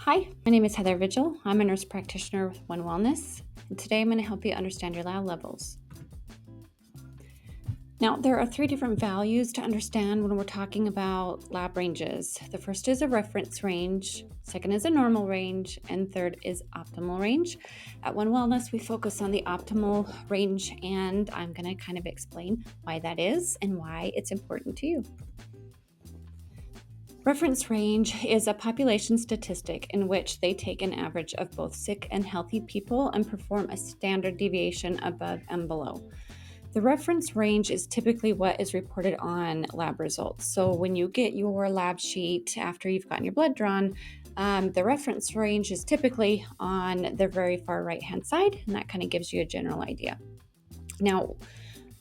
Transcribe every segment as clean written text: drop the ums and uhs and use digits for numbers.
Hi, my name is Heather Vigil. I'm a nurse practitioner with One Wellness, and today I'm going to help you understand your lab levels. Now, there are three different values to understand when we're talking about lab ranges. The first is a reference range, second is a normal range, and third is optimal range. At One Wellness, we focus on the optimal range, and I'm going to kind of explain why that is and why it's important to you. Reference range is a population statistic in which they take an average of both sick and healthy people and perform a standard deviation above and below. The reference range is typically what is reported on lab results. So when you get your lab sheet after you've gotten your blood drawn, the reference range is typically on the very far right-hand side, and that kind of gives you a general idea. Now,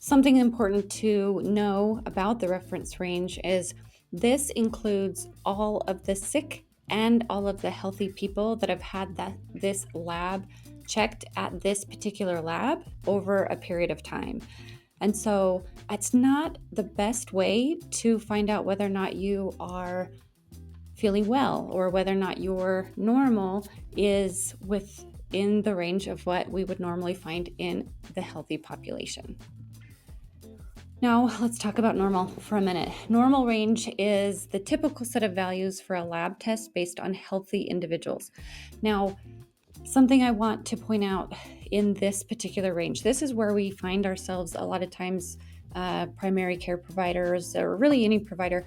something important to know about the reference range is this includes all of the sick and all of the healthy people that have had this lab checked at this particular lab over a period of time. And so it's not the best way to find out whether or not you are feeling well or whether or not your normal is within the range of what we would normally find in the healthy population. Now, let's talk about normal for a minute. Normal range is the typical set of values for a lab test based on healthy individuals. Now, something I want to point out in this particular range, this is where we find ourselves a lot of times. Primary care providers, or really any provider,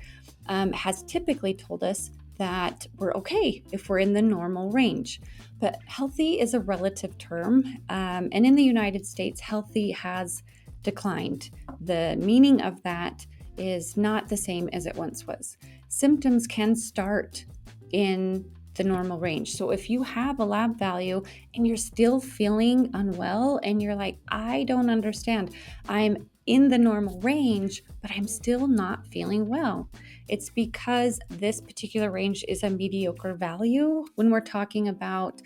has typically told us that we're okay if we're in the normal range. But healthy is a relative term, and in the United States, healthy has declined. The meaning of that is not the same as it once was. Symptoms can start in the normal range. So if you have a lab value and you're still feeling unwell and you're like, I don't understand, I'm in the normal range, but I'm still not feeling well. It's because this particular range is a mediocre value when we're talking about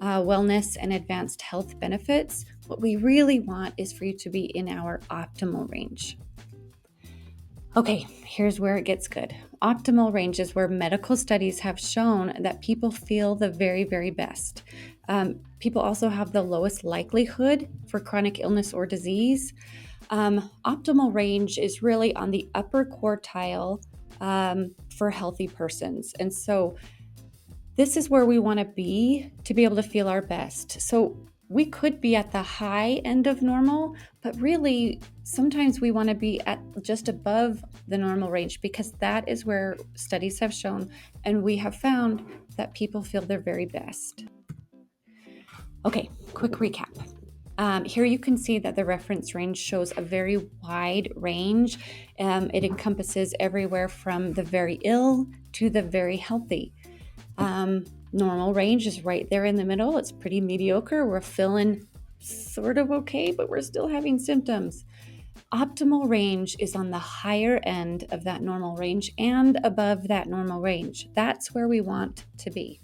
wellness and advanced health benefits. What we really want is for you to be in our optimal range. Okay, here's where it gets good. Optimal range is where medical studies have shown that people feel the very, very best. People also have the lowest likelihood for chronic illness or disease. Optimal range is really on the upper quartile for healthy persons. And so this is where we want to be able to feel our best. So we could be at the high end of normal, but really sometimes we want to be at just above the normal range because that is where studies have shown and we have found that people feel their very best. Okay, quick recap. Here you can see that the reference range shows a very wide range. It encompasses everywhere from the very ill to the very healthy. Normal range is right there in the middle. It's pretty mediocre. We're feeling sort of okay, but we're still having symptoms. Optimal range is on the higher end of that normal range and above that normal range. That's where we want to be.